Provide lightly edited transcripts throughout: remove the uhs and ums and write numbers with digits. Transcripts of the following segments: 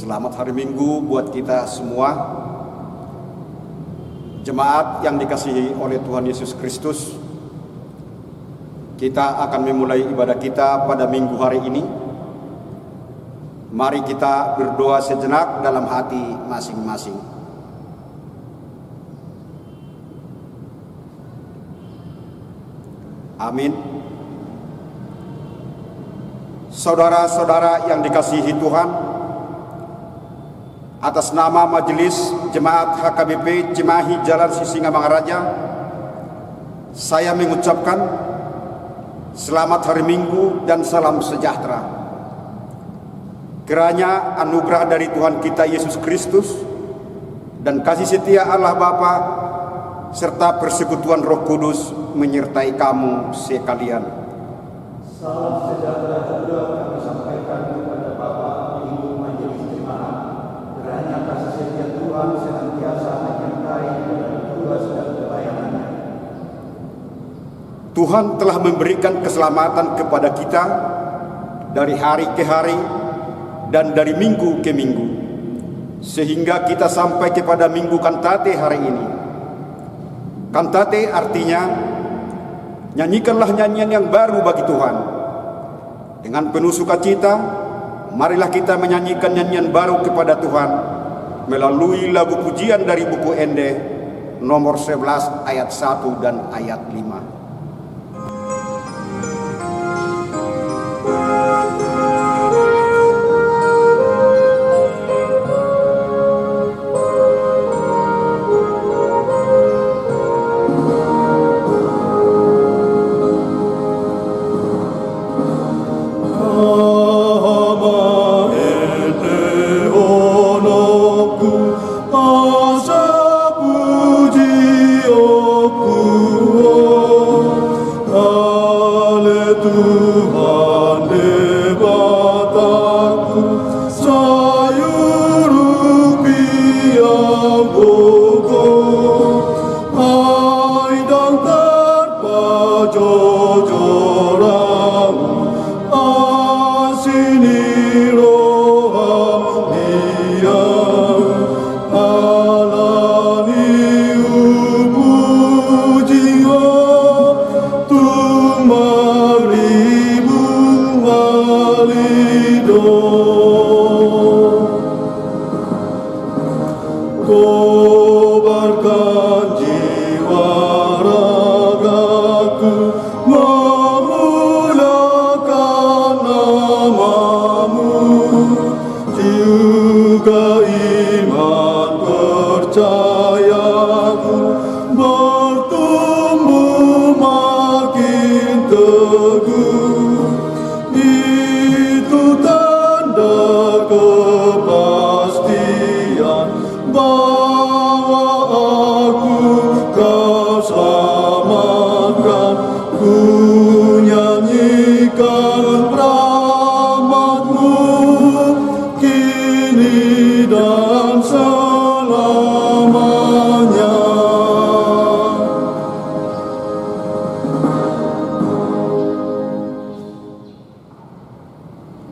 Selamat hari Minggu buat kita semua, jemaat yang dikasihi oleh Tuhan Yesus Kristus. Kita akan memulai ibadah kita pada minggu hari ini. Mari kita berdoa sejenak dalam hati masing-masing. Amin. Saudara-saudara yang dikasihi Tuhan, atas nama Majelis Jemaat HKBP Cimahi Jalan Sisingamangaraja, saya mengucapkan selamat hari Minggu dan salam sejahtera. Kiranya anugerah dari Tuhan kita Yesus Kristus dan kasih setia Allah Bapa serta persekutuan Roh Kudus menyertai kamu sekalian. Salam sejahtera juga kami sampaikan kepada Bapak Ibu Majelis Jemaat. Kiranya kasih setia Tuhan senantiasa menyertai dalam tugas dan pelayanannya. Tuhan telah memberikan keselamatan kepada kita dari hari ke hari dan dari minggu ke minggu, sehingga kita sampai kepada minggu Kantate hari ini. Kantate artinya nyanyikanlah nyanyian yang baru bagi Tuhan. Dengan penuh sukacita, marilah kita menyanyikan nyanyian baru kepada Tuhan melalui lagu pujian dari buku Ende nomor 11 ayat 1 dan ayat 5.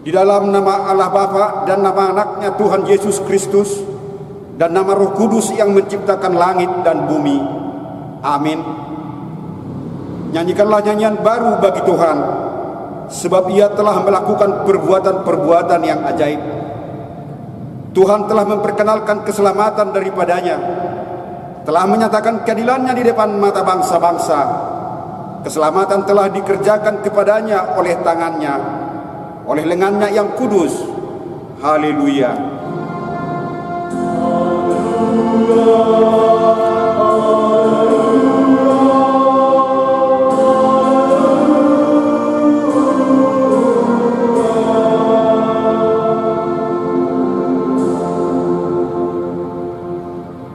Di dalam nama Allah Bapa dan nama anaknya Tuhan Yesus Kristus dan nama Roh Kudus yang menciptakan langit dan bumi. Amin. Nyanyikanlah nyanyian baru bagi Tuhan, sebab Ia telah melakukan perbuatan-perbuatan yang ajaib. Tuhan telah memperkenalkan keselamatan daripadanya, telah menyatakan keadilannya di depan mata bangsa-bangsa. Keselamatan telah dikerjakan kepadanya oleh tangannya, oleh lengannya yang kudus. Haleluya.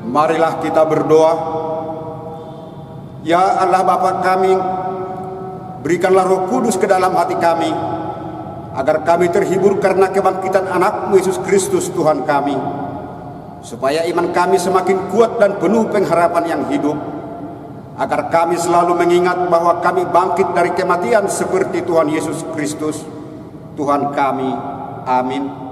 Marilah kita berdoa. Ya Allah Bapa kami, berikanlah Roh Kudus ke dalam hati kami, agar kami terhibur karena kebangkitan anak-Mu Yesus Kristus Tuhan kami, supaya iman kami semakin kuat dan penuh pengharapan yang hidup, agar kami selalu mengingat bahwa kami bangkit dari kematian seperti Tuhan Yesus Kristus Tuhan kami. Amin.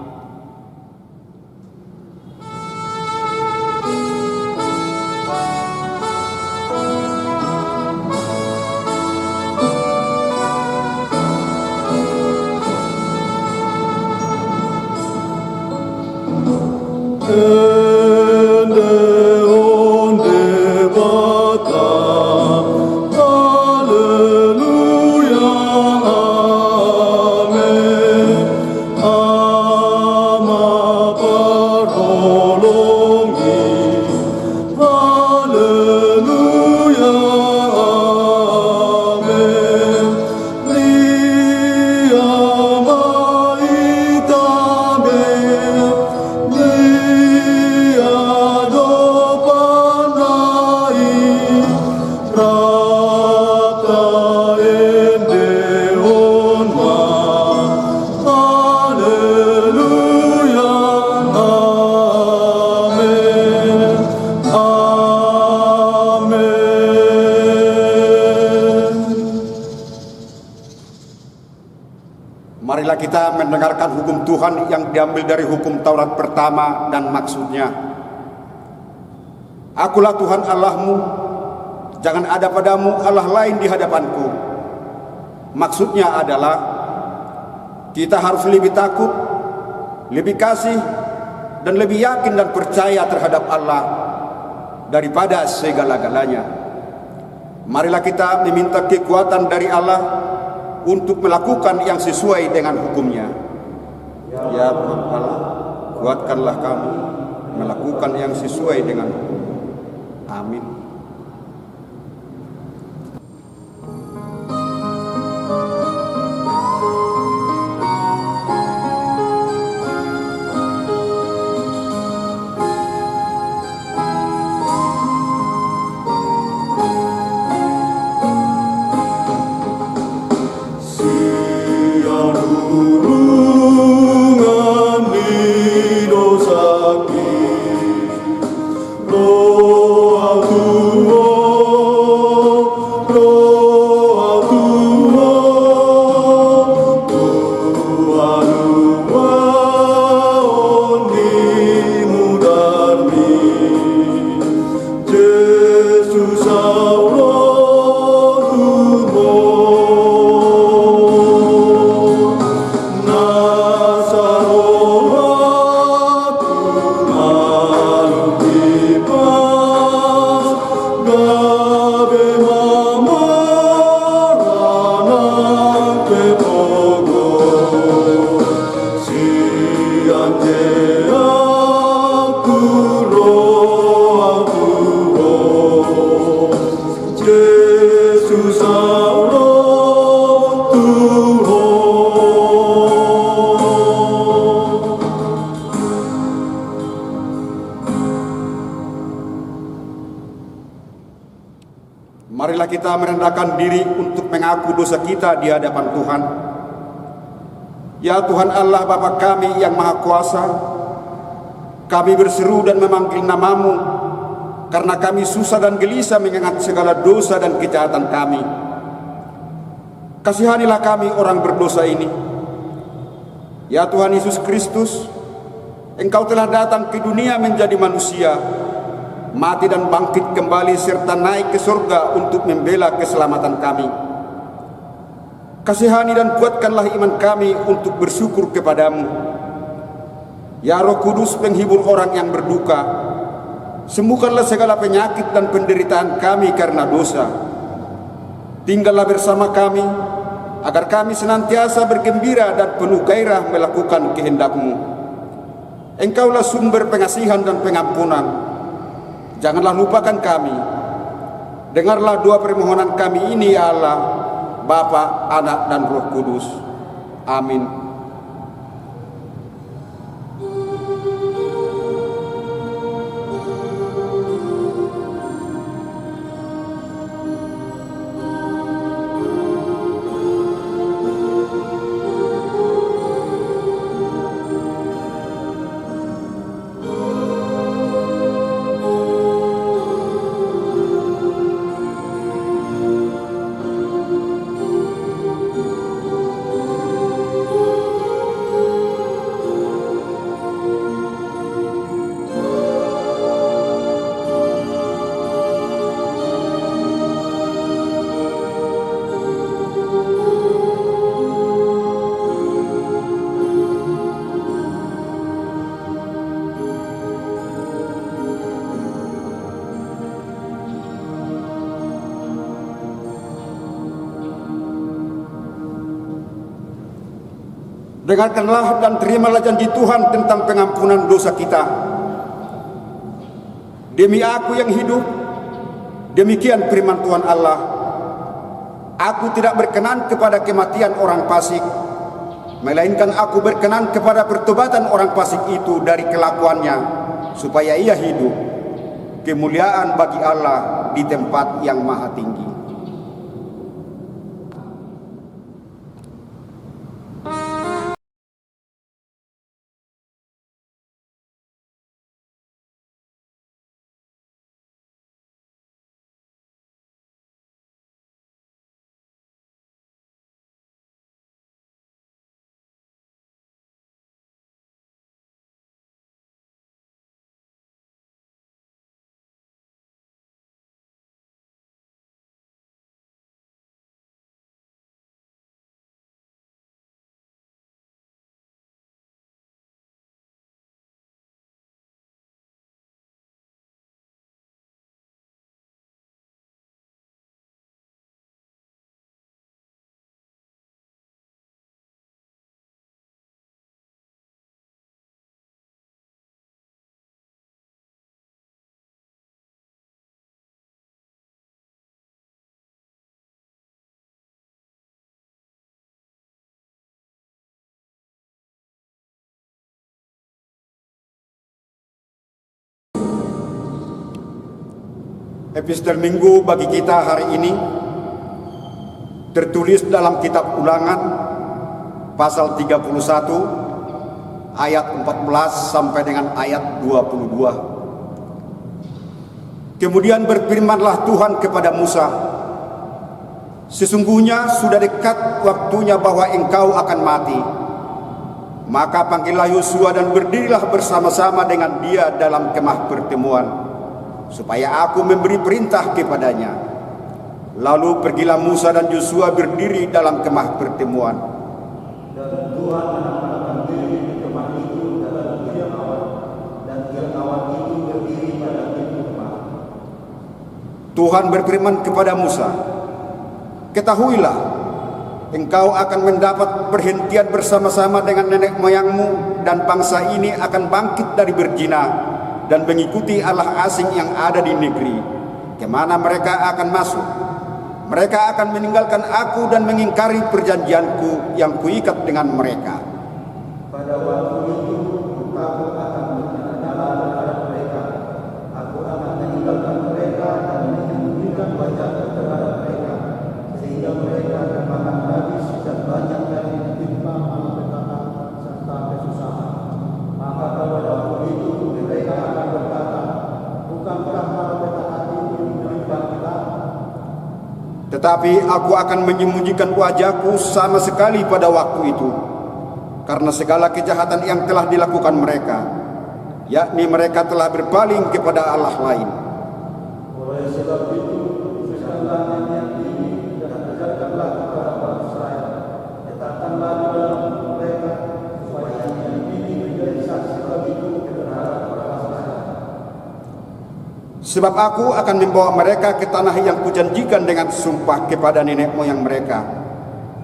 Marilah kita mendengarkan hukum Tuhan yang diambil dari hukum Taurat pertama dan maksudnya. Akulah Tuhan Allahmu, jangan ada padamu Allah lain di hadapanku. Maksudnya adalah kita harus lebih takut, lebih kasih, dan lebih yakin dan percaya terhadap Allah daripada segala-galanya. Marilah kita meminta kekuatan dari Allah untuk melakukan yang sesuai dengan hukumnya. Ya Tuhan Allah, kuatkanlah kami melakukan yang sesuai dengan hukum. Amin. Marilah kita merendahkan diri untuk mengaku dosa kita di hadapan Tuhan. Ya Tuhan Allah Bapa kami yang Maha Kuasa, kami berseru dan memanggil nama-Mu karena kami susah dan gelisah mengingat segala dosa dan kejahatan kami. Kasihanilah kami orang berdosa ini. Ya Tuhan Yesus Kristus, Engkau telah datang ke dunia menjadi manusia, mati dan bangkit kembali serta naik ke surga untuk membela keselamatan kami. Kasihani dan kuatkanlah iman kami untuk bersyukur kepadamu. Ya Roh Kudus penghibur orang yang berduka, sembuhkanlah segala penyakit dan penderitaan kami karena dosa. Tinggallah bersama kami, agar kami senantiasa bergembira dan penuh gairah melakukan kehendak-Mu. Engkaulah sumber pengasihan dan pengampunan. Janganlah lupakan kami. Dengarlah doa permohonan kami ini ya Allah, Bapa, Anak, dan Roh Kudus. Amin. Dengarkanlah dan terimalah janji Tuhan tentang pengampunan dosa kita. Demi aku yang hidup, demikian firman Tuhan Allah, aku tidak berkenan kepada kematian orang fasik, melainkan aku berkenan kepada pertobatan orang fasik itu dari kelakuannya, supaya ia hidup. Kemuliaan bagi Allah di tempat yang maha tinggi. Epistel Minggu bagi kita hari ini tertulis dalam kitab Ulangan pasal 31 ayat 14 sampai dengan ayat 22. Kemudian berfirmanlah Tuhan kepada Musa, sesungguhnya sudah dekat waktunya bahwa engkau akan mati. Maka panggillah Yosua dan berdirilah bersama-sama dengan dia dalam kemah pertemuan, supaya aku memberi perintah kepadanya. Lalu pergilah Musa dan Yosua berdiri dalam kemah pertemuan. Dan Tuhan menempatkan diri di kemah itu dalam kilat awan, dan kilat awan itu berdiri pada pintu kemah. Tuhan berfirman kepada Musa, ketahuilah, engkau akan mendapat perhentian bersama-sama dengan nenek moyangmu, dan bangsa ini akan bangkit dari berzina dan mengikuti allah asing yang ada di negeri, kemana mereka akan masuk. Mereka akan meninggalkan aku dan mengingkari perjanjianku yang kuikat dengan mereka. Pada waktu itu, aku akan menyala terhadap mereka. Aku akan meninggalkan mereka dan menyembunyikan wajahku terhadap mereka, sehingga mereka termakan habis dan banyak dari ditimpa malapetaka serta kesusahan. Maka pada waktu itu mereka akan berkata, bukankah malapetaka itu menimpa kita? Tetapi aku akan menyembunyikan wajahku sama sekali pada waktu itu, karena segala kejahatan yang telah dilakukan mereka, yakni mereka telah berpaling kepada allah lain. Oleh sebab itu, khususkanlah nyanyian ini dan ajarkanlah kepada orang Israel. Letakkanlah di dalam mereka, supaya nyanyian ini menjadi saksi bagiku terhadap orang Israel. Sebab aku akan membawa mereka ke tanah yang kujanjikan dengan sumpah kepada nenek moyang mereka,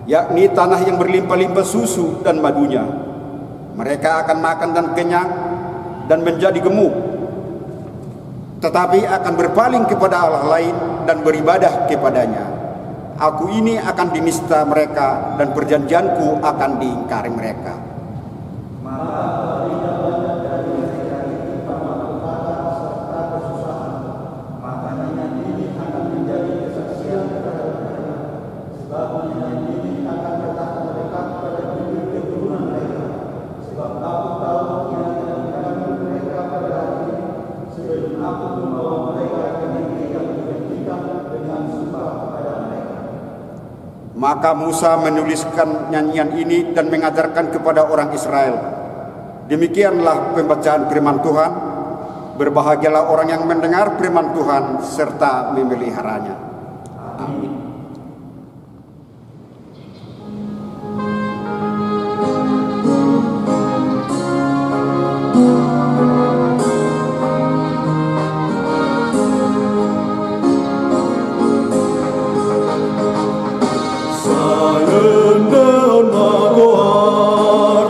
yakni tanah yang berlimpah-limpah susu dan madunya. Mereka akan makan dan kenyang dan menjadi gemuk, tetapi akan berpaling kepada allah lain dan beribadah kepadanya. Aku ini akan dinista mereka, dan perjanjianku akan diingkari mereka. Maka tidak banyak dari mereka ditimpa malapetaka serta kesusahan. Maka nyanyian ini akan menjadi kesaksian terhadap mereka. Sebab nyanyian ini akan tetap melekat pada bibir keturunan mereka. Sebab aku tahu yang akan mereka pada hari ini, sebelum aku membawa mereka ke negeri yang dijanjikan dengan sumpah kepada mereka. Maka Musa menuliskan nyanyian ini dan mengajarkan kepada orang Israel. Demikianlah pembacaan firman Tuhan. Berbahagialah orang yang mendengar firman Tuhan serta memeliharanya. Amin. Sayang dan magoan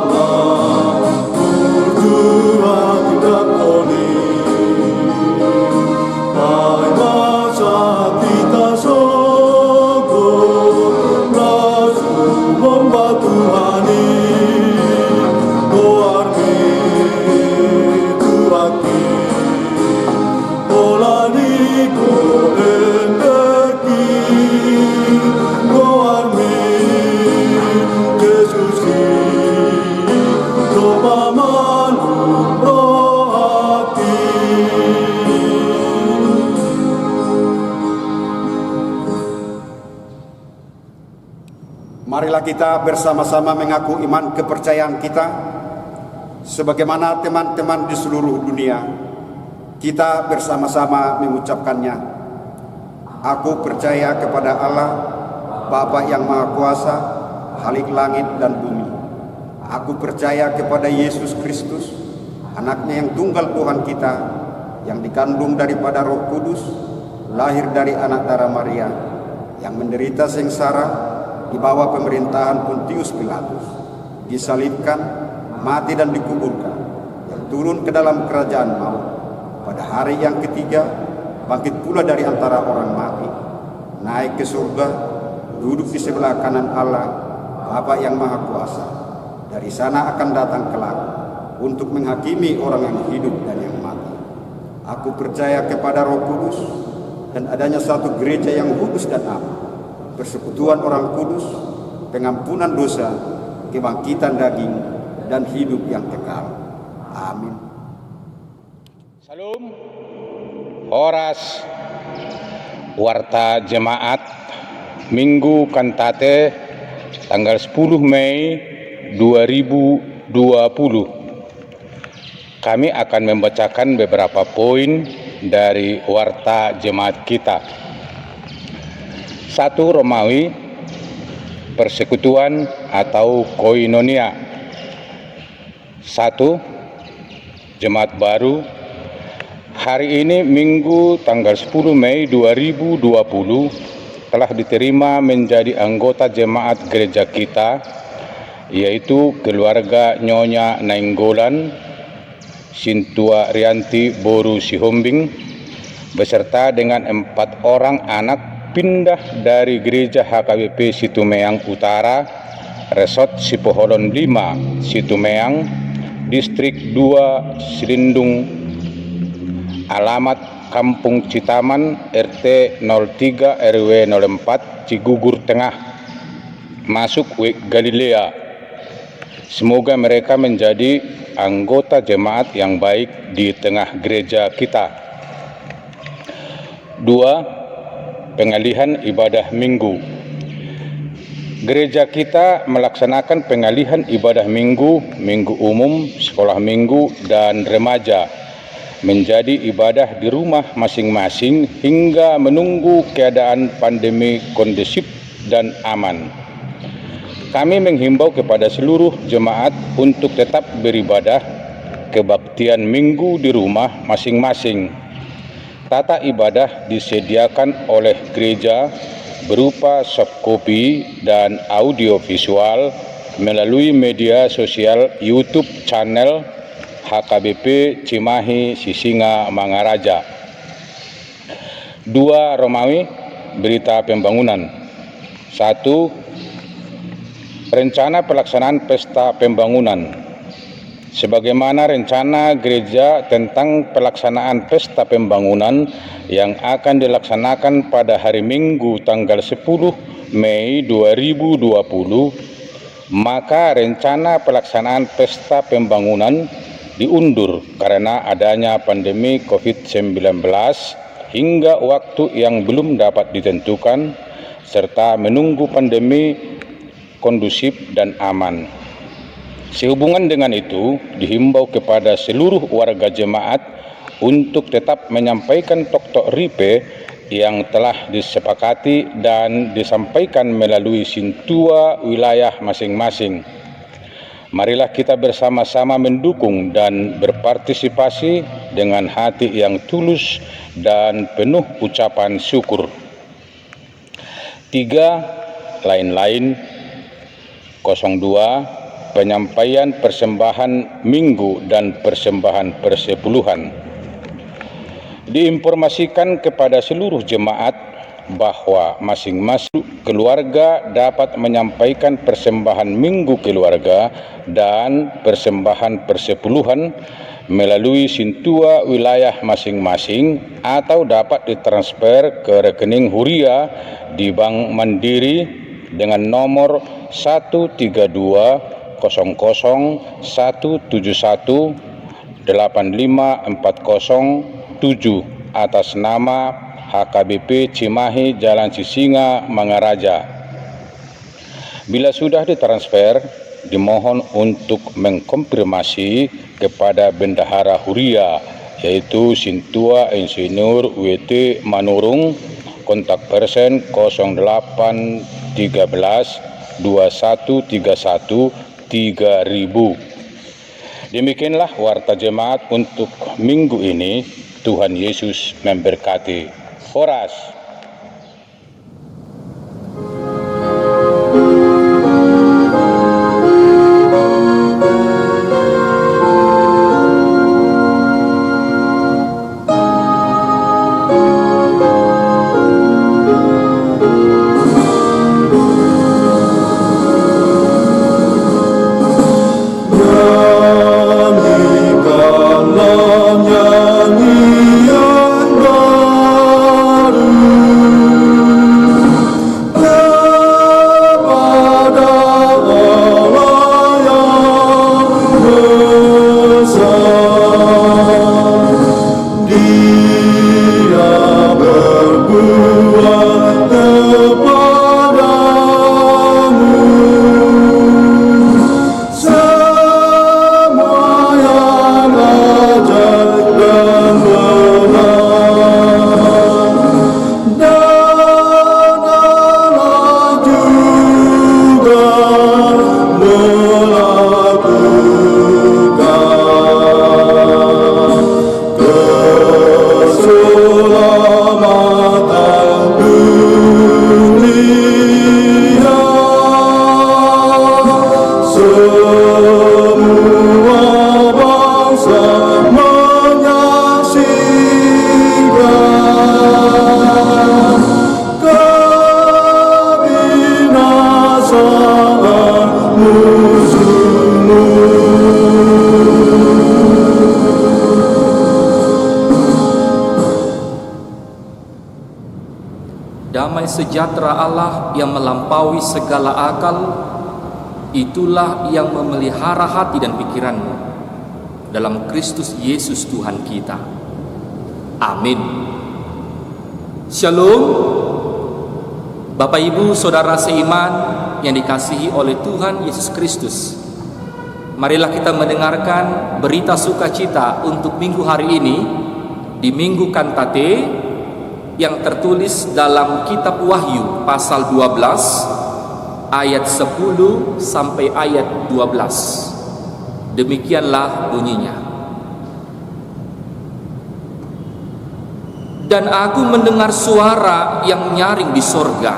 Marilah kita bersama-sama mengaku iman kepercayaan kita sebagaimana teman-teman di seluruh dunia. Kita bersama-sama mengucapkannya. Aku percaya kepada Allah, Bapa yang Maha Kuasa, Khalik langit dan bumi. Aku percaya kepada Yesus Kristus, anaknya yang tunggal Tuhan kita, yang dikandung daripada Roh Kudus, lahir dari anak darah Maria, yang menderita sengsara di bawah pemerintahan Pontius Pilatus, disalibkan, mati dan dikuburkan, yang turun ke dalam kerajaan maut, pada hari yang ketiga bangkit pula dari antara orang mati, naik ke surga, duduk di sebelah kanan Allah, Bapa yang Maha Kuasa. Dari sana akan datang kelak untuk menghakimi orang yang hidup dan yang mati. Aku percaya kepada Roh Kudus dan adanya satu gereja yang kudus dan am, persekutuan orang kudus, pengampunan dosa, kebangkitan daging, dan hidup yang kekal. Amin. Salam, Horas, Warta Jemaat, Minggu Kantate, tanggal 10 Mei 2020. Kami akan membacakan beberapa poin dari Warta Jemaat kita. 1. Romawi, persekutuan atau koinonia. 1. Jemaat baru. Hari ini Minggu tanggal 10 Mei 2020 telah diterima menjadi anggota jemaat gereja kita, yaitu keluarga Nyonya Nainggolan, Sintua Rianti Boru Sihombing, beserta dengan 4 orang anak pindah dari gereja HKBP Situmeang Utara, Resort Sipoholon 5, Situmeang, Distrik 2, Silindung, alamat Kampung Citaman, RT 03 RW 04, Cigugur Tengah, masuk WIK Galilea. Semoga mereka menjadi anggota jemaat yang baik di tengah gereja kita. 2. Pengalihan ibadah minggu. Gereja kita melaksanakan pengalihan ibadah minggu, minggu umum, sekolah minggu, dan remaja menjadi ibadah di rumah masing-masing hingga menunggu keadaan pandemi kondusif dan aman. Kami menghimbau kepada seluruh jemaat untuk tetap beribadah kebaktian minggu di rumah masing-masing. Tata ibadah disediakan oleh gereja berupa soft copy dan audio visual melalui media sosial YouTube channel HKBP Cimahi Sisinga Mangaraja. 2. Romawi, berita pembangunan. 1. Rencana pelaksanaan pesta pembangunan. Sebagaimana rencana gereja tentang pelaksanaan pesta pembangunan yang akan dilaksanakan pada hari Minggu tanggal 10 Mei 2020, maka rencana pelaksanaan pesta pembangunan diundur karena adanya pandemi COVID-19 hingga waktu yang belum dapat ditentukan, serta menunggu pandemi kondusif dan aman. Sehubungan dengan itu, dihimbau kepada seluruh warga jemaat untuk tetap menyampaikan tok-tok ripe yang telah disepakati dan disampaikan melalui sintua wilayah masing-masing. Marilah kita bersama-sama mendukung dan berpartisipasi dengan hati yang tulus dan penuh ucapan syukur. 3. Lain-lain. 02. Penyampaian persembahan minggu dan persembahan persepuluhan. Diinformasikan kepada seluruh jemaat bahwa masing-masing keluarga dapat menyampaikan persembahan minggu keluarga dan persembahan persepuluhan melalui sintua wilayah masing-masing atau dapat ditransfer ke rekening Huria di Bank Mandiri dengan nomor 132-00171-85407 atas nama HKBP Cimahi Jalan Sisinga Mangaraja. Bila sudah ditransfer, dimohon untuk mengkonfirmasi kepada Bendahara Huria, yaitu Sintua Insinyur WT Manurung, kontak person 08 13 2131 3000. Demikianlah warta jemaat untuk minggu ini. Tuhan Yesus memberkati. Horas. Damai sejahtera Allah yang melampaui segala akal, itulah yang memelihara hati dan pikiranmu dalam Kristus Yesus Tuhan kita. Amin. Shalom. Bapak Ibu Saudara seiman yang dikasihi oleh Tuhan Yesus Kristus, marilah kita mendengarkan berita sukacita untuk minggu hari ini di Minggu Kantate yang tertulis dalam kitab Wahyu pasal 12 ayat 10 sampai ayat 12. Demikianlah bunyinya. Dan aku mendengar suara yang nyaring di sorga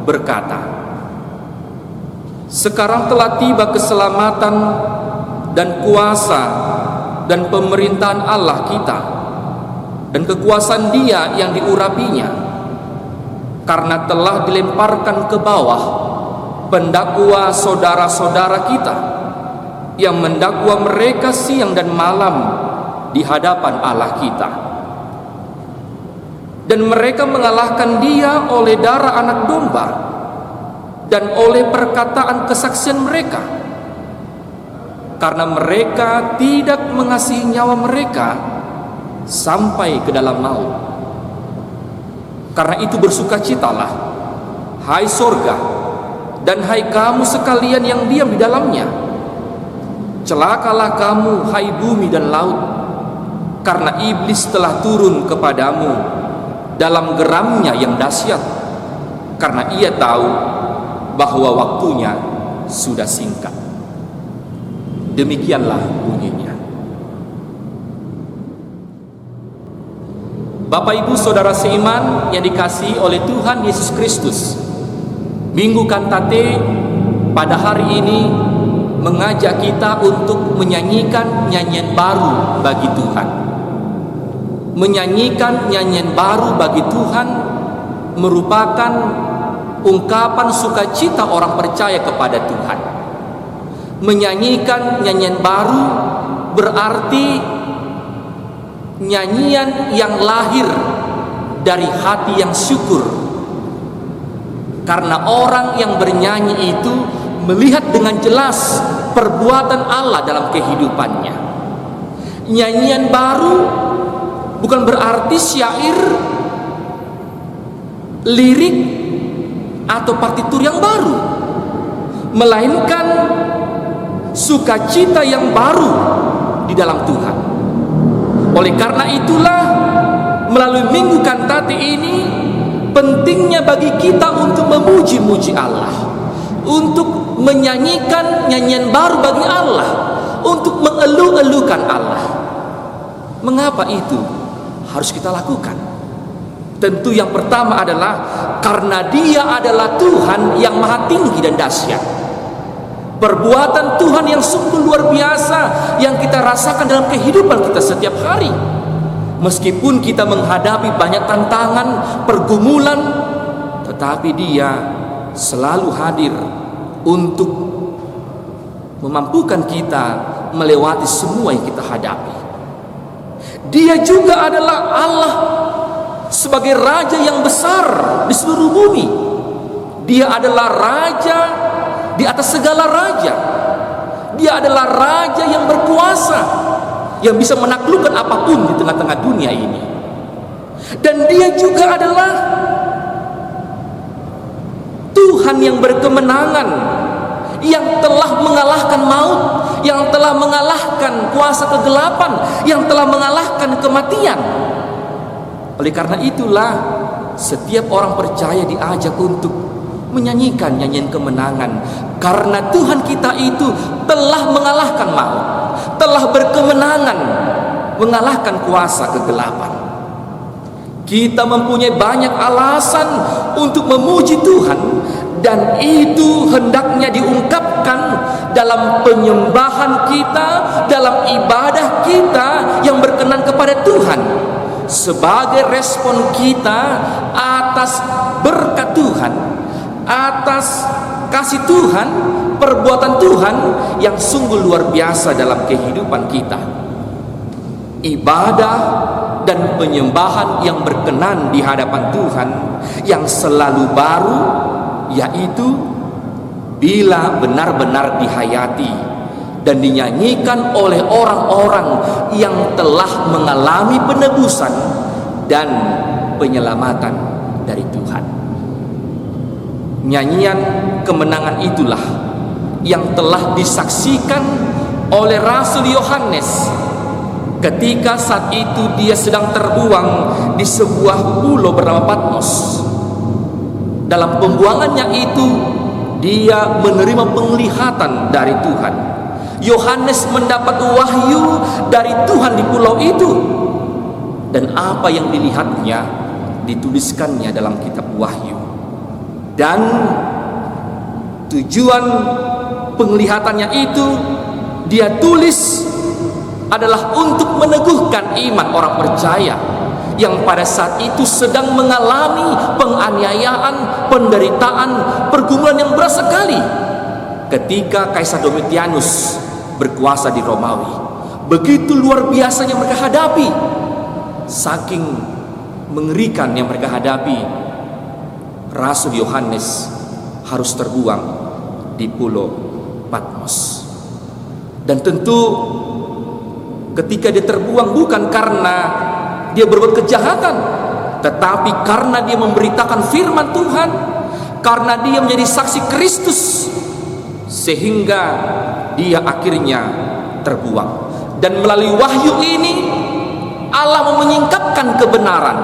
berkata, sekarang telah tiba keselamatan dan kuasa dan pemerintahan Allah kita dan kekuasaan Dia yang diurapinya, karena telah dilemparkan ke bawah pendakwa saudara-saudara kita yang mendakwa mereka siang dan malam di hadapan Allah kita. Dan mereka mengalahkan Dia oleh darah anak domba dan oleh perkataan kesaksian mereka, karena mereka tidak mengasihi nyawa mereka sampai ke dalam maut. Karena itu bersukacitalah, hai sorga, dan hai kamu sekalian yang diam di dalamnya. Celakalah kamu, hai bumi dan laut, karena iblis telah turun kepadamu dalam geramnya yang dahsyat, karena ia tahu bahwa waktunya sudah singkat. Demikianlah bunyinya. Bapak Ibu Saudara seiman yang dikasihi oleh Tuhan Yesus Kristus, Minggu Kantate pada hari ini mengajak kita untuk menyanyikan nyanyian baru bagi Tuhan. Menyanyikan nyanyian baru bagi Tuhan merupakan ungkapan sukacita orang percaya kepada Tuhan. Menyanyikan nyanyian baru berarti nyanyian yang lahir dari hati yang syukur, karena orang yang bernyanyi itu melihat dengan jelas perbuatan Allah dalam kehidupannya. Nyanyian baru bukan berarti syair, lirik, atau partitur yang baru. melainkan sukacita yang baru di dalam Tuhan. Oleh karena itulah, melalui Minggu Kantate ini pentingnya bagi kita untuk memuji-muji Allah, untuk menyanyikan nyanyian baru bagi Allah, untuk mengeluh-elukan Allah. Mengapa itu harus kita lakukan? Tentu yang pertama adalah karena Dia adalah Tuhan yang maha tinggi dan dahsyat. Perbuatan Tuhan yang sungguh luar biasa yang kita rasakan dalam kehidupan kita setiap hari. Meskipun kita menghadapi banyak tantangan, pergumulan, tetapi Dia selalu hadir untuk memampukan kita melewati semua yang kita hadapi. Dia juga adalah Allah sebagai Raja yang besar di seluruh bumi. Dia adalah Raja di atas segala raja. Dia adalah Raja yang berkuasa, yang bisa menaklukkan apapun di tengah-tengah dunia ini. Dan Dia juga adalah Tuhan yang berkemenangan, yang telah mengalahkan maut, yang telah mengalahkan kuasa kegelapan, yang telah mengalahkan kematian. Oleh karena itulah, setiap orang percaya diajak untuk menyanyikan nyanyian kemenangan, karena Tuhan kita itu telah mengalahkan maut, telah berkemenangan mengalahkan kuasa kegelapan. Kita mempunyai banyak alasan untuk memuji Tuhan, dan itu hendaknya diungkapkan dalam penyembahan kita, dalam ibadah kita yang berkenan kepada Tuhan, sebagai respon kita atas berkat Tuhan, atas kasih Tuhan, perbuatan Tuhan yang sungguh luar biasa dalam kehidupan kita. Ibadah dan penyembahan yang berkenan di hadapan Tuhan yang selalu baru, yaitu bila benar-benar dihayati dan dinyanyikan oleh orang-orang yang telah mengalami penebusan dan penyelamatan dari Tuhan. Nyanyian kemenangan itulah yang telah disaksikan oleh Rasul Yohanes ketika saat itu dia sedang terbuang di sebuah pulau bernama Patmos. Dalam pembuangannya itu, dia menerima penglihatan dari Tuhan. Yohanes mendapat wahyu dari Tuhan di pulau itu, dan apa yang dilihatnya dituliskannya dalam kitab Wahyu. Dan tujuan penglihatannya itu dia tulis adalah untuk meneguhkan iman orang percaya yang pada saat itu sedang mengalami penganiayaan, penderitaan, pergumulan yang berat sekali ketika Kaisar Domitianus berkuasa di Romawi. Begitu luar biasa yang mereka hadapi, saking mengerikan yang mereka hadapi, Rasul Yohanes harus terbuang di pulau Patmos. Dan tentu ketika dia terbuang bukan karena dia berbuat kejahatan, tetapi karena dia memberitakan firman Tuhan, karena dia menjadi saksi Kristus, sehingga dia akhirnya terbuang. Dan melalui wahyu ini Allah mau menyingkapkan kebenaran,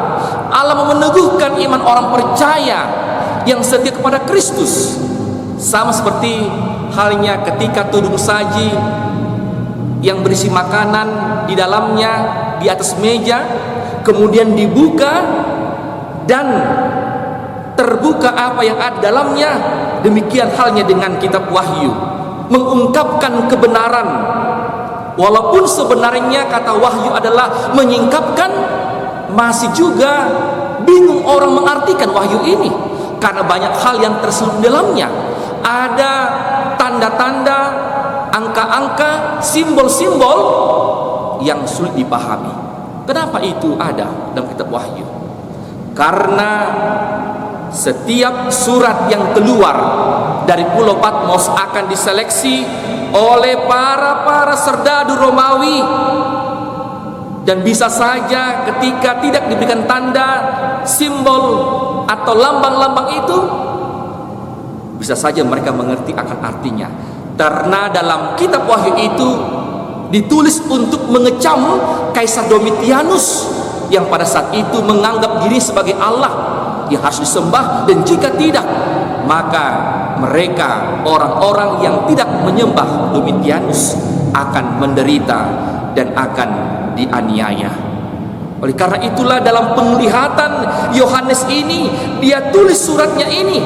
Allah mau meneguhkan iman orang percaya yang setia kepada Kristus. Sama seperti halnya ketika tudung saji yang berisi makanan di dalamnya di atas meja, kemudian dibuka dan terbuka apa yang ada dalamnya. Demikian halnya dengan kitab Wahyu, mengungkapkan kebenaran. Walaupun sebenarnya kata wahyu adalah menyingkapkan, masih juga bingung orang mengartikan wahyu ini, karena banyak hal yang terselip dalamnya. Ada tanda-tanda, angka-angka, simbol-simbol yang sulit dipahami. Kenapa itu ada dalam kitab Wahyu? Karena setiap surat yang keluar dari pulau Patmos akan diseleksi oleh para serdadu Romawi, dan bisa saja ketika tidak diberikan tanda, simbol atau lambang-lambang itu, bisa saja mereka mengerti akan artinya. Karena dalam kitab Wahyu itu ditulis untuk mengecam Kaisar Domitianus yang pada saat itu menganggap diri sebagai Allah yang harus disembah, dan jika tidak maka mereka, orang-orang yang tidak menyembah Domitianus, akan menderita dan akan dianiaya. Oleh karena itulah dalam penglihatan Yohanes ini, dia tulis suratnya ini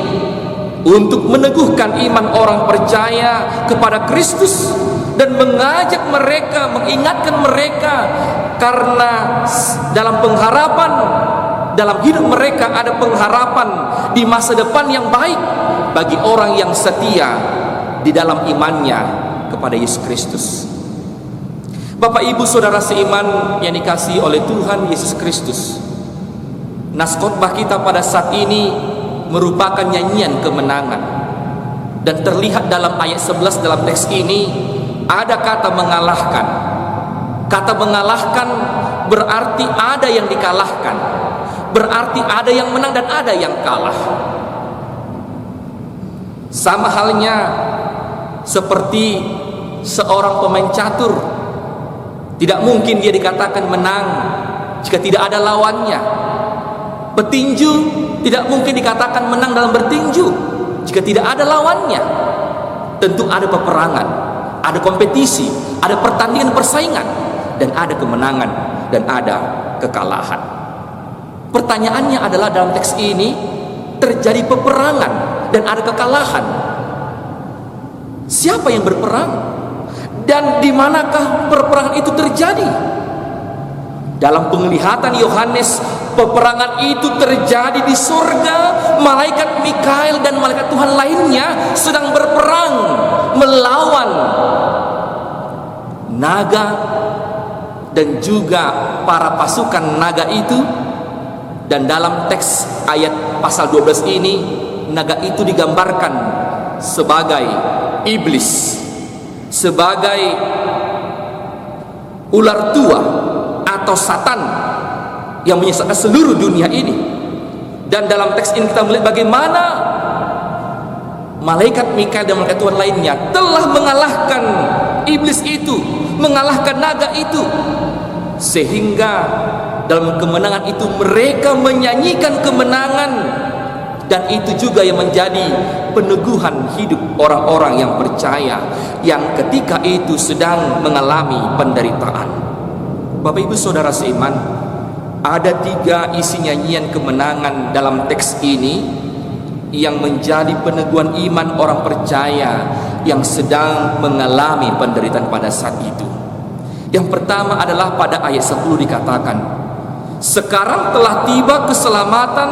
untuk meneguhkan iman orang percaya kepada Kristus dan mengajak mereka, mengingatkan mereka, karena dalam pengharapan, dalam hidup mereka ada pengharapan di masa depan yang baik bagi orang yang setia di dalam imannya kepada Yesus Kristus. Bapak Ibu Saudara seiman yang dikasihi oleh Tuhan Yesus Kristus, nas khotbah kita pada saat ini merupakan nyanyian kemenangan, dan terlihat dalam ayat 11 dalam teks ini ada kata mengalahkan. Kata mengalahkan berarti ada yang dikalahkan, berarti ada yang menang dan ada yang kalah. Sama halnya seperti seorang pemain catur, tidak mungkin dia dikatakan menang jika tidak ada lawannya. Petinju tidak mungkin dikatakan menang dalam bertinju jika tidak ada lawannya. Tentu ada peperangan, ada kompetisi, ada pertandingan persaingan, dan ada kemenangan dan ada kekalahan. Pertanyaannya adalah dalam teks ini terjadi peperangan dan ada kekalahan. Siapa yang berperang? Dan di manakah peperangan itu terjadi? Dalam penglihatan Yohanes, peperangan itu terjadi di surga. Malaikat Mikael dan malaikat Tuhan lainnya sedang berperang melawan naga dan juga para pasukan naga itu. Dan dalam teks ayat pasal 12 ini, naga itu digambarkan sebagai iblis, sebagai ular tua atau Satan yang menyesatkan seluruh dunia ini. Dan dalam teks ini kita melihat bagaimana malaikat Mikael dan malaikat Tuhan lainnya telah mengalahkan iblis itu, mengalahkan naga itu, sehingga dalam kemenangan itu mereka menyanyikan kemenangan. Dan itu juga yang menjadi peneguhan hidup orang-orang yang percaya, yang ketika itu sedang mengalami penderitaan. Bapak Ibu Saudara seiman, ada 3 isi nyanyian kemenangan dalam teks ini yang menjadi peneguhan iman orang percaya yang sedang mengalami penderitaan pada saat itu. Yang pertama adalah pada ayat 10 dikatakan, sekarang telah tiba keselamatan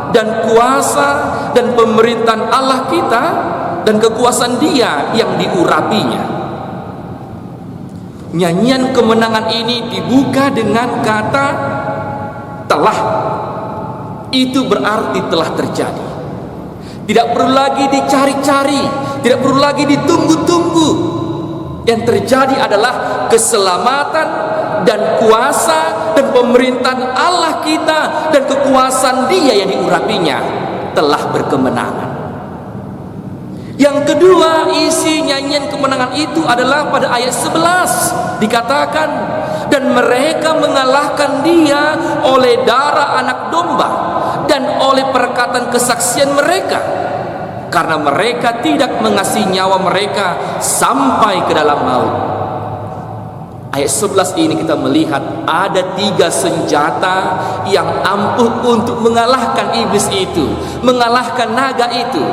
dan kuasa dan pemerintahan Allah kita dan kekuasaan Dia yang diurapinya. Nyanyian kemenangan ini dibuka dengan kata telah. Itu berarti telah terjadi. Tidak perlu lagi dicari-cari, tidak perlu lagi ditunggu-tunggu. Yang terjadi adalah keselamatan dan kuasa dan pemerintahan Allah kita dan kekuasaan Dia yang diurapinya telah berkemenangan. Yang kedua, isi nyanyian kemenangan itu adalah pada ayat 11 dikatakan, dan mereka mengalahkan Dia oleh darah anak domba dan oleh perkataan kesaksian mereka, karena mereka tidak mengasihi nyawa mereka sampai ke dalam maut. Ayat 11 ini kita melihat ada 3 senjata yang ampuh untuk mengalahkan iblis itu, mengalahkan naga itu.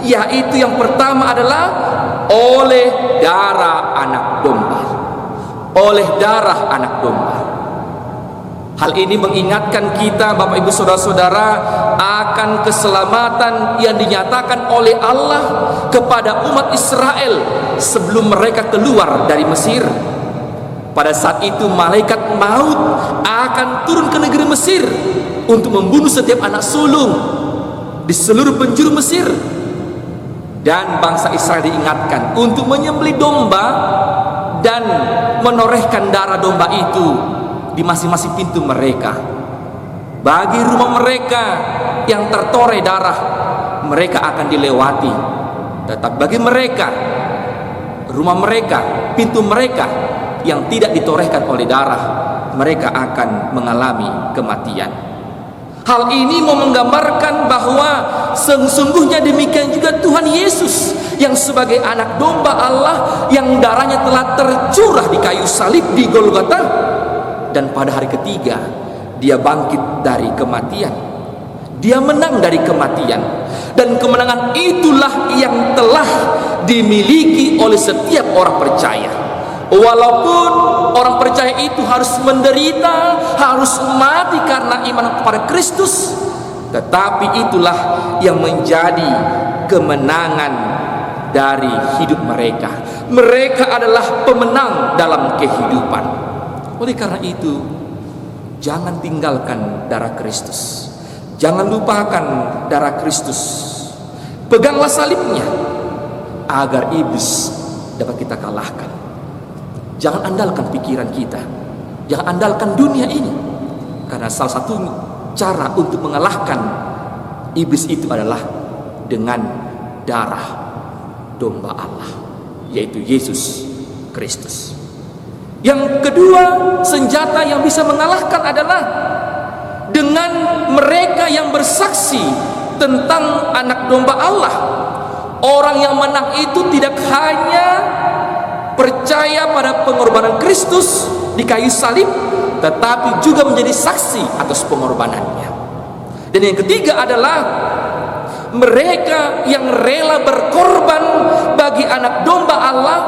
Yaitu yang pertama adalah oleh darah anak domba. Oleh darah anak domba. Hal ini mengingatkan kita Bapak Ibu Saudara-saudara akan keselamatan yang dinyatakan oleh Allah kepada umat Israel sebelum mereka keluar dari Mesir. Pada saat itu malaikat maut akan turun ke negeri Mesir untuk membunuh setiap anak sulung di seluruh penjuru Mesir. Dan bangsa Israel diingatkan untuk menyembelih domba dan menorehkan darah domba itu di masing-masing pintu mereka. Bagi rumah mereka yang tertoreh darah, mereka akan dilewati Tetapi bagi mereka, rumah mereka, pintu mereka yang tidak ditorehkan oleh darah, mereka akan mengalami kematian. Hal ini mau menggambarkan bahwa sesungguhnya demikian juga Tuhan Yesus yang sebagai anak domba Allah yang darahnya telah tercurah di kayu salib di Golgota, dan pada hari ketiga dia bangkit dari kematian. Dia menang dari kematian, dan kemenangan itulah yang telah dimiliki oleh setiap orang percaya. Walaupun orang percaya itu harus menderita, harus mati karena iman kepada Kristus, tetapi itulah yang menjadi kemenangan dari hidup mereka. Mereka adalah pemenang dalam kehidupan. Oleh karena itu, jangan tinggalkan darah Kristus. Jangan lupakan darah Kristus. Peganglah salibnya agar iblis dapat kita kalahkan. Jangan andalkan pikiran kita, jangan andalkan dunia ini, karena salah satu cara untuk mengalahkan iblis itu adalah dengan darah domba Allah, yaitu Yesus Kristus. Yang kedua, senjata yang bisa mengalahkan adalah dengan mereka yang bersaksi tentang anak domba Allah. Orang yang menang itu tidak hanya percaya pada pengorbanan Kristus di kayu salib, tetapi juga menjadi saksi atas pengorbanannya. Dan yang ketiga adalah mereka yang rela berkorban bagi anak domba Allah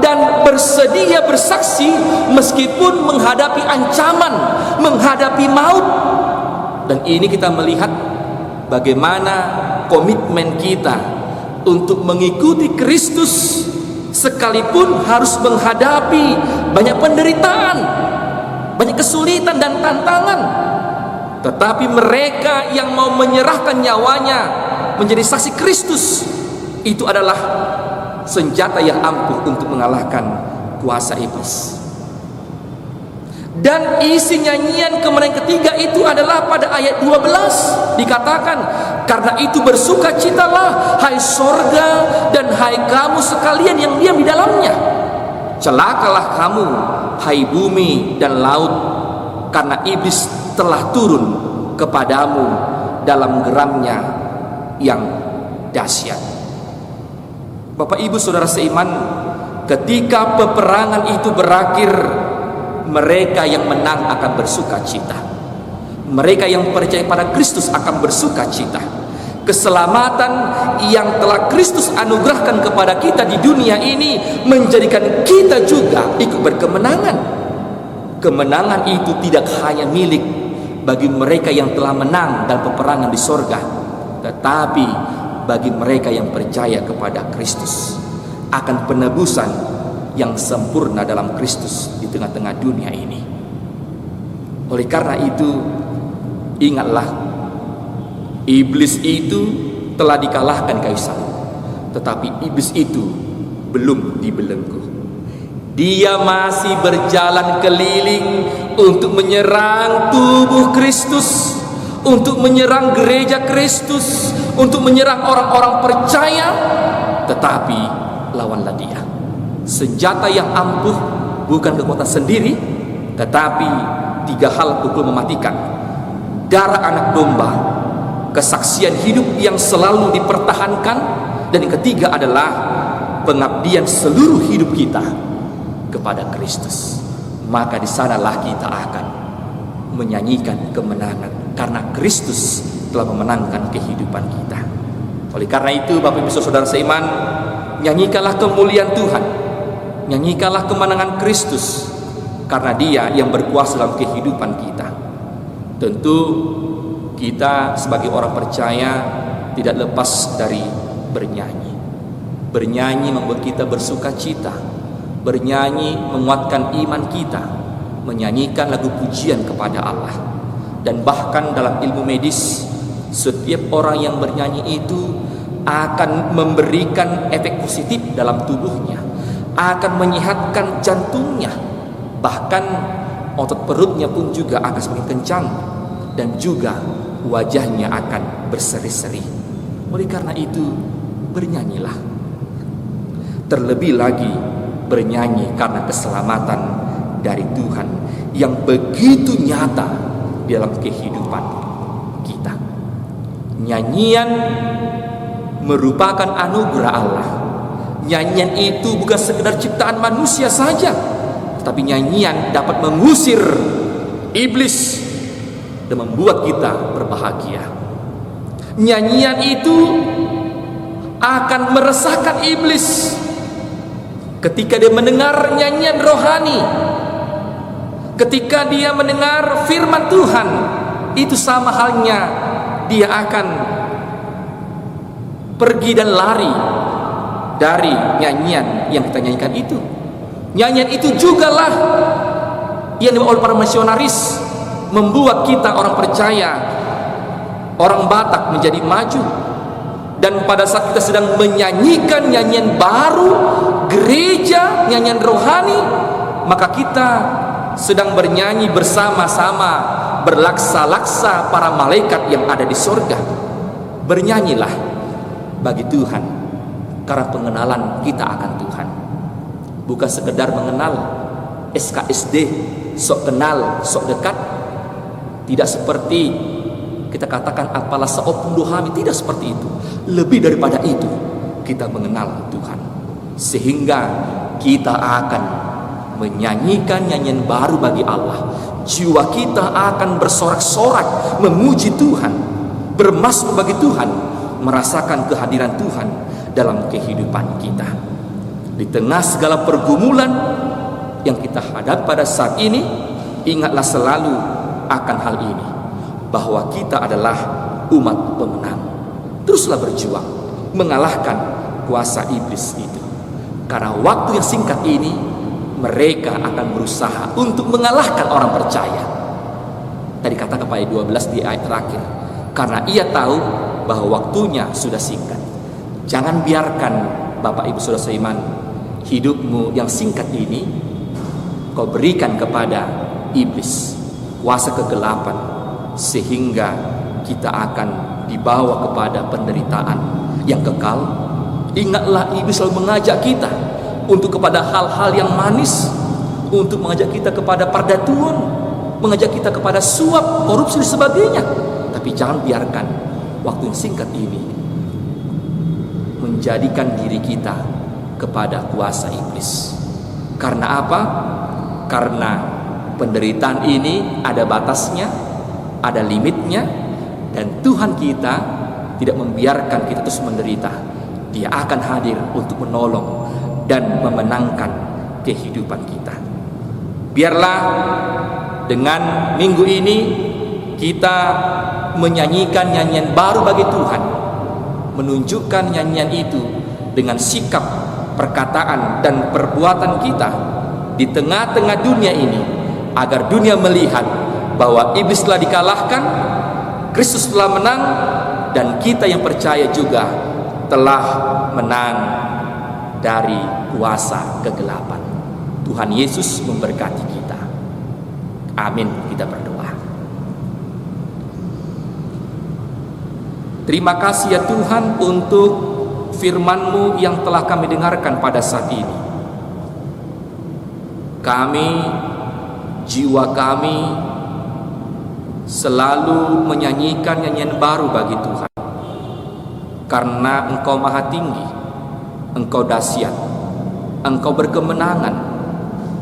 dan bersedia bersaksi meskipun menghadapi ancaman, menghadapi maut. Dan ini kita melihat bagaimana komitmen kita untuk mengikuti Kristus sekalipun harus menghadapi banyak penderitaan, banyak kesulitan dan tantangan. Tetapi mereka yang mau menyerahkan nyawanya menjadi saksi Kristus, itu adalah senjata yang ampuh untuk mengalahkan kuasa iblis. Dan isi nyanyian kemenangan ketiga itu adalah pada ayat 12 dikatakan, karena itu bersukacitalah hai sorga dan hai kamu sekalian yang diam di dalamnya. Celakalah kamu hai bumi dan laut, karena iblis telah turun kepadamu dalam geramnya yang dahsyat. Bapak Ibu Saudara seiman, ketika peperangan itu berakhir, mereka yang menang akan bersukacita. Mereka yang percaya pada Kristus akan bersukacita. Keselamatan yang telah Kristus anugerahkan kepada kita di dunia ini menjadikan kita juga ikut berkemenangan. Kemenangan itu tidak hanya milik bagi mereka yang telah menang dalam peperangan di sorga, tetapi bagi mereka yang percaya kepada Kristus akan penebusan yang sempurna dalam Kristus di tengah-tengah dunia ini. Oleh karena itu, ingatlah, iblis itu telah dikalahkan kayu salib, tetapi iblis itu belum dibelenggu. Dia masih berjalan keliling untuk menyerang tubuh Kristus, untuk menyerang gereja Kristus, untuk menyerang orang-orang percaya. Tetapi lawanlah dia. Senjata yang ampuh bukan kekuatan sendiri, tetapi 3 hal pukul mematikan: darah anak domba, kesaksian hidup yang selalu dipertahankan, dan yang ketiga adalah pengabdian seluruh hidup kita kepada Kristus. Maka di sanalah kita akan menyanyikan kemenangan, karena Kristus telah memenangkan kehidupan kita. Oleh karena itu, Bapak Ibu Saudara seiman, nyanyikanlah kemuliaan Tuhan, nyanyikanlah kemenangan Kristus, karena Dia yang berkuasa dalam kehidupan kita. Tentu kita sebagai orang percaya tidak lepas dari bernyanyi. Bernyanyi membuat kita bersukacita. Bernyanyi menguatkan iman kita, menyanyikan lagu pujian kepada Allah. Dan bahkan dalam ilmu medis, setiap orang yang bernyanyi itu akan memberikan efek positif dalam tubuhnya, akan menyehatkan jantungnya, bahkan otot perutnya pun juga akan semakin kencang, dan juga wajahnya akan berseri-seri. Oleh karena itu, bernyanyilah. terlebih lagi bernyanyi karena keselamatan dari Tuhan yang begitu nyata di dalam kehidupan kita. Nyanyian merupakan anugerah Allah. Nyanyian itu bukan sekedar ciptaan manusia saja, tetapi nyanyian dapat mengusir iblis dan membuat kita berbahagia. Nyanyian itu akan meresahkan iblis ketika dia mendengar nyanyian rohani. Ketika dia mendengar firman Tuhan, itu sama halnya dia akan pergi dan lari dari nyanyian yang kita nyanyikan itu. Nyanyian itu jugalah yang dibawa oleh para misionaris, membuat kita orang percaya, orang Batak menjadi maju. Dan pada saat kita sedang menyanyikan nyanyian baru, gereja, nyanyian rohani, maka kita sedang bernyanyi bersama-sama, berlaksa-laksa para malaikat yang ada di surga. Bernyanyilah bagi Tuhan, karena pengenalan kita akan Tuhan. Bukan sekedar mengenal SKSD, sok kenal, sok dekat. Tidak seperti kita katakan apalah seopung dohami, tidak seperti itu. Lebih daripada itu, kita mengenal Tuhan, sehingga kita akan menyanyikan nyanyian baru bagi Allah. Jiwa kita akan bersorak-sorak memuji Tuhan, bermasmur bagi Tuhan, merasakan kehadiran Tuhan dalam kehidupan kita. Di tengah segala pergumulan yang kita hadapi pada saat ini, ingatlah selalu akan hal ini, bahwa kita adalah umat pemenang. Teruslah berjuang mengalahkan kuasa iblis itu, karena waktu yang singkat ini mereka akan berusaha untuk mengalahkan orang percaya. Tadi kata ayat 12 di ayat terakhir, karena ia tahu bahwa waktunya sudah singkat. Jangan biarkan Bapak Ibu Saudara seiman, hidupmu yang singkat ini kau berikan kepada iblis, kuasa kegelapan, sehingga kita akan dibawa kepada penderitaan yang kekal. Ingatlah, iblis selalu mengajak kita untuk kepada hal-hal yang manis, untuk mengajak kita kepada perdatuan, mengajak kita kepada suap, korupsi dan sebagainya. Tapi jangan biarkan waktu yang singkat ini menjadikan diri kita kepada kuasa iblis. Karena apa? Karena penderitaan ini ada batasnya, ada limitnya, dan Tuhan kita tidak membiarkan kita terus menderita. Dia akan hadir untuk menolong dan memenangkan kehidupan kita. Biarlah dengan minggu ini kita menyanyikan nyanyian baru bagi Tuhan, menunjukkan nyanyian itu dengan sikap, perkataan, dan perbuatan kita di tengah-tengah dunia ini, agar dunia melihat bahwa iblis telah dikalahkan, Kristus telah menang, dan kita yang percaya juga telah menang dari kuasa kegelapan. Tuhan Yesus memberkati kita. Amin. Kita berdoa. Terima kasih ya Tuhan untuk firman-Mu yang telah kami dengarkan pada saat ini. Kami, jiwa kami selalu menyanyikan nyanyian baru bagi Tuhan, karena Engkau maha tinggi, Engkau dahsyat, Engkau berkemenangan,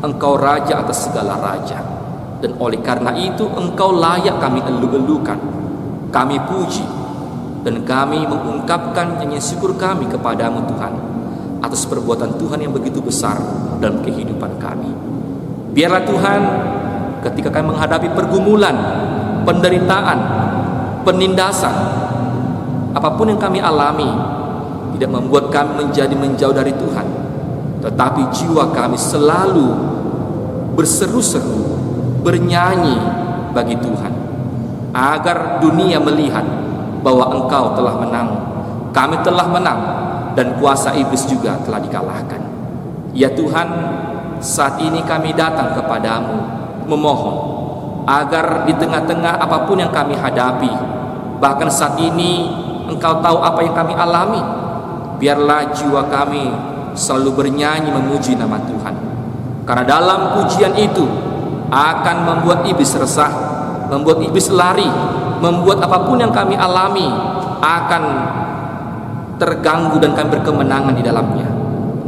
Engkau raja atas segala raja. Dan oleh karena itu Engkau layak kami elu-elukan, kami puji, dan kami mengungkapkan nyanyian syukur kami kepadamu Tuhan, atas perbuatan Tuhan yang begitu besar dalam kehidupan kami. Biarlah Tuhan, ketika kami menghadapi pergumulan, penderitaan, penindasan, apapun yang kami alami, tidak membuat kami menjadi menjauh dari Tuhan, tetapi jiwa kami selalu berseru-seru, bernyanyi bagi Tuhan, agar dunia melihat bahwa Engkau telah menang, kami telah menang, dan kuasa iblis juga telah dikalahkan. Ya Tuhan, saat ini kami datang kepadamu memohon agar di tengah-tengah apapun yang kami hadapi, bahkan saat ini Engkau tahu apa yang kami alami, biarlah jiwa kami selalu bernyanyi memuji nama Tuhan. Karena dalam pujian itu akan membuat iblis resah, membuat iblis lari, membuat apapun yang kami alami akan terganggu dan kami berkemenangan di dalamnya.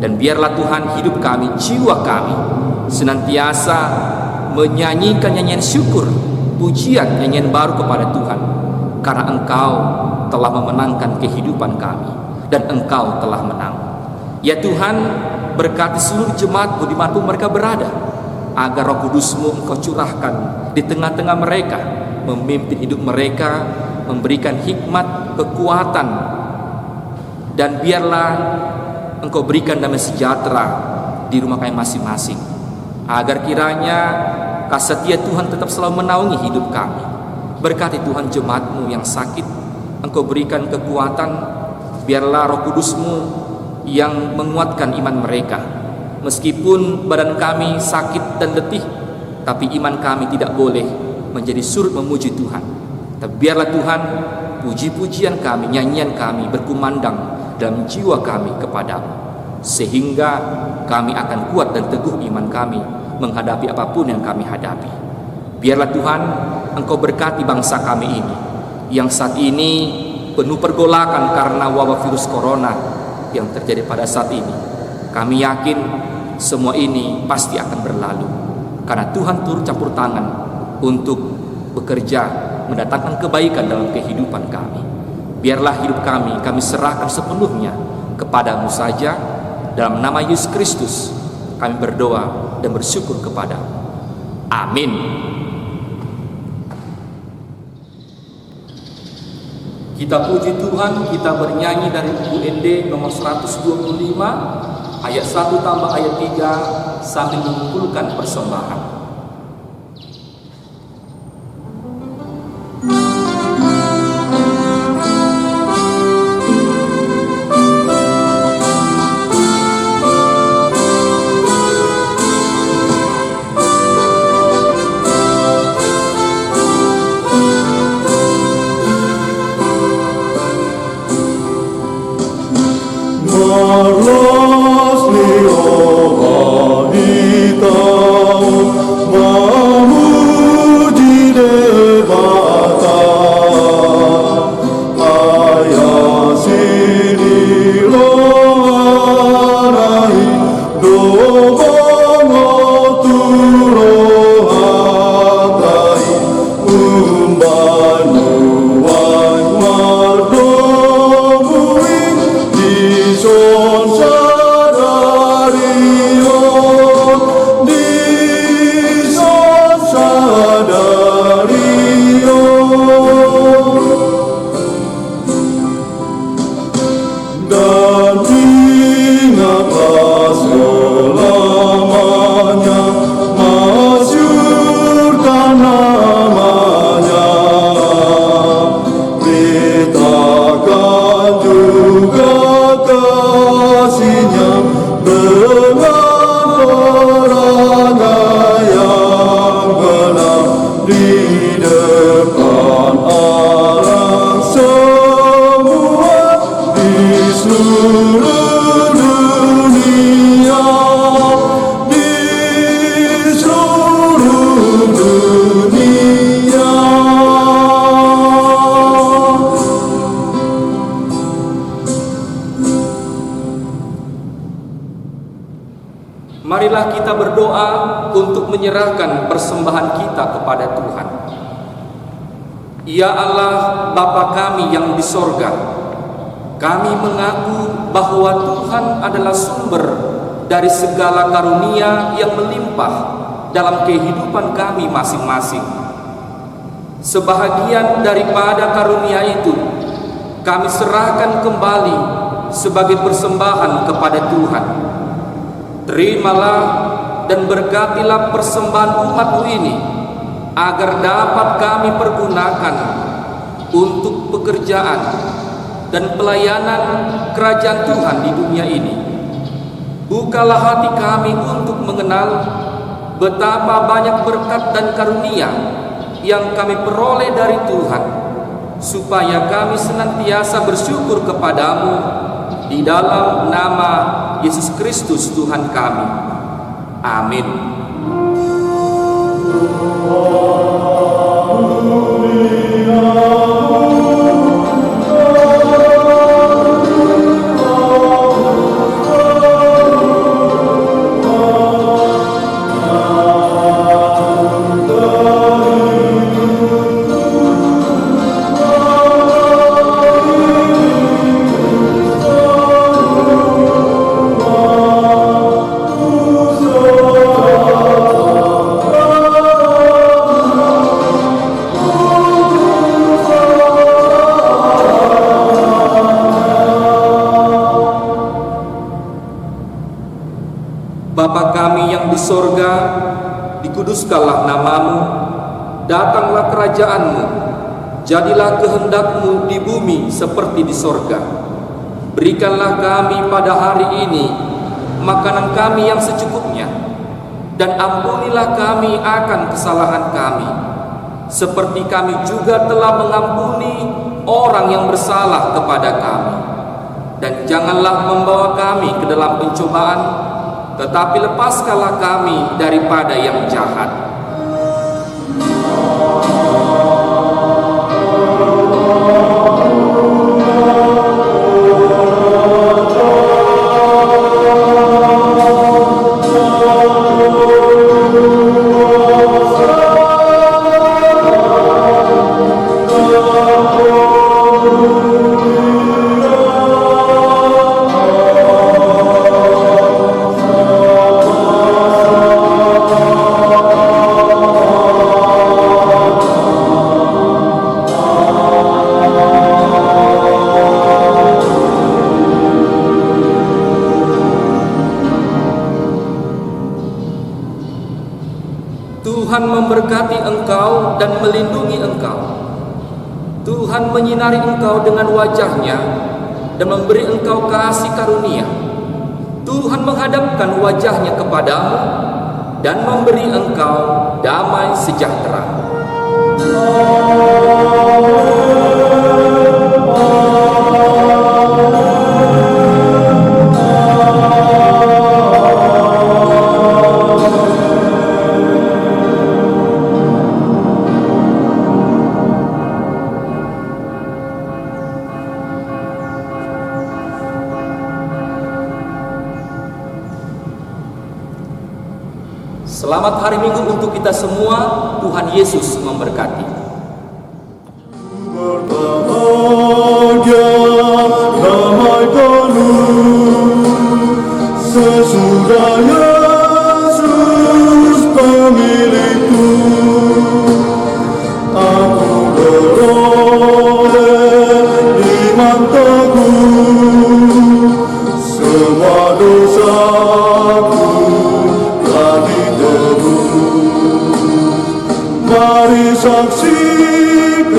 Dan biarlah Tuhan hidup kami, jiwa kami senantiasa menyanyikan nyanyian syukur, pujian, nyanyian baru kepada Tuhan. Karena Engkau telah memenangkan kehidupan kami dan Engkau telah menang. Ya Tuhan, berkati seluruh jemaat-Mu dimanapun mereka berada, agar Roh Kudus-Mu Engkau curahkan di tengah-tengah mereka, memimpin hidup mereka, memberikan hikmat, kekuatan, dan biarlah Engkau berikan damai sejahtera di rumah kami masing-masing, agar kiranya kasih setia Tuhan tetap selalu menaungi hidup kami. Berkati Tuhan jemaat-Mu yang sakit, Engkau berikan kekuatan, biarlah Roh Kudus-Mu yang menguatkan iman mereka. Meskipun badan kami sakit dan letih, tapi iman kami tidak boleh menjadi surut memuji Tuhan. Tapi biarlah Tuhan, puji-pujian kami, nyanyian kami berkumandang dalam jiwa kami kepadamu, sehingga kami akan kuat dan teguh iman kami menghadapi apapun yang kami hadapi. Biarlah Tuhan, Engkau berkati bangsa kami ini yang saat ini penuh pergolakan karena wabah virus corona yang terjadi pada saat ini. Kami yakin semua ini pasti akan berlalu, karena Tuhan turut campur tangan untuk bekerja mendatangkan kebaikan dalam kehidupan kami. Biarlah hidup kami serahkan sepenuhnya kepadamu saja. Dalam nama Yesus Kristus kami berdoa dan bersyukur kepadamu. Amin. Kita puji Tuhan, kita bernyanyi dari UND nomor 125 ayat 1 tambah ayat 3 sambil mengumpulkan persembahan. Marilah kita berdoa untuk menyerahkan persembahan kita kepada Tuhan. Ya Allah, Bapa kami yang di sorga, kami mengaku bahwa Tuhan adalah sumber dari segala karunia yang melimpah dalam kehidupan kami masing-masing. Sebahagian daripada karunia itu kami serahkan kembali sebagai persembahan kepada Tuhan. Terimalah dan berkatilah persembahan umat-Mu ini, agar dapat kami pergunakan untuk pekerjaan dan pelayanan kerajaan Tuhan di dunia ini. Bukalah hati kami untuk mengenal betapa banyak berkat dan karunia yang kami peroleh dari Tuhan, supaya kami senantiasa bersyukur kepadamu di dalam nama Yesus Kristus Tuhan kami. Amin. Bapa kami yang di sorga, dikuduskanlah namamu, datanglah kerajaanmu, jadilah kehendakmu di bumi seperti di sorga. Berikanlah kami pada hari ini makanan kami yang secukupnya, dan ampunilah kami akan kesalahan kami, seperti kami juga telah mengampuni orang yang bersalah kepada kami. Dan janganlah membawa kami ke dalam pencobaan, tetapi lepaskanlah kami daripada yang jahat. Tuhan memberkati engkau dan melindungi engkau. Tuhan menyinari engkau dengan wajah-Nya dan memberi engkau kasih karunia. Tuhan menghadapkan wajah-Nya kepadamu dan memberi engkau damai sejahtera. Selamat hari Minggu untuk kita semua. Tuhan Yesus memberkati. Berbahagia damai penuh sesudah Yesus pemilikku. Aku beroleh iman teguh, semua dosaku mari saksikan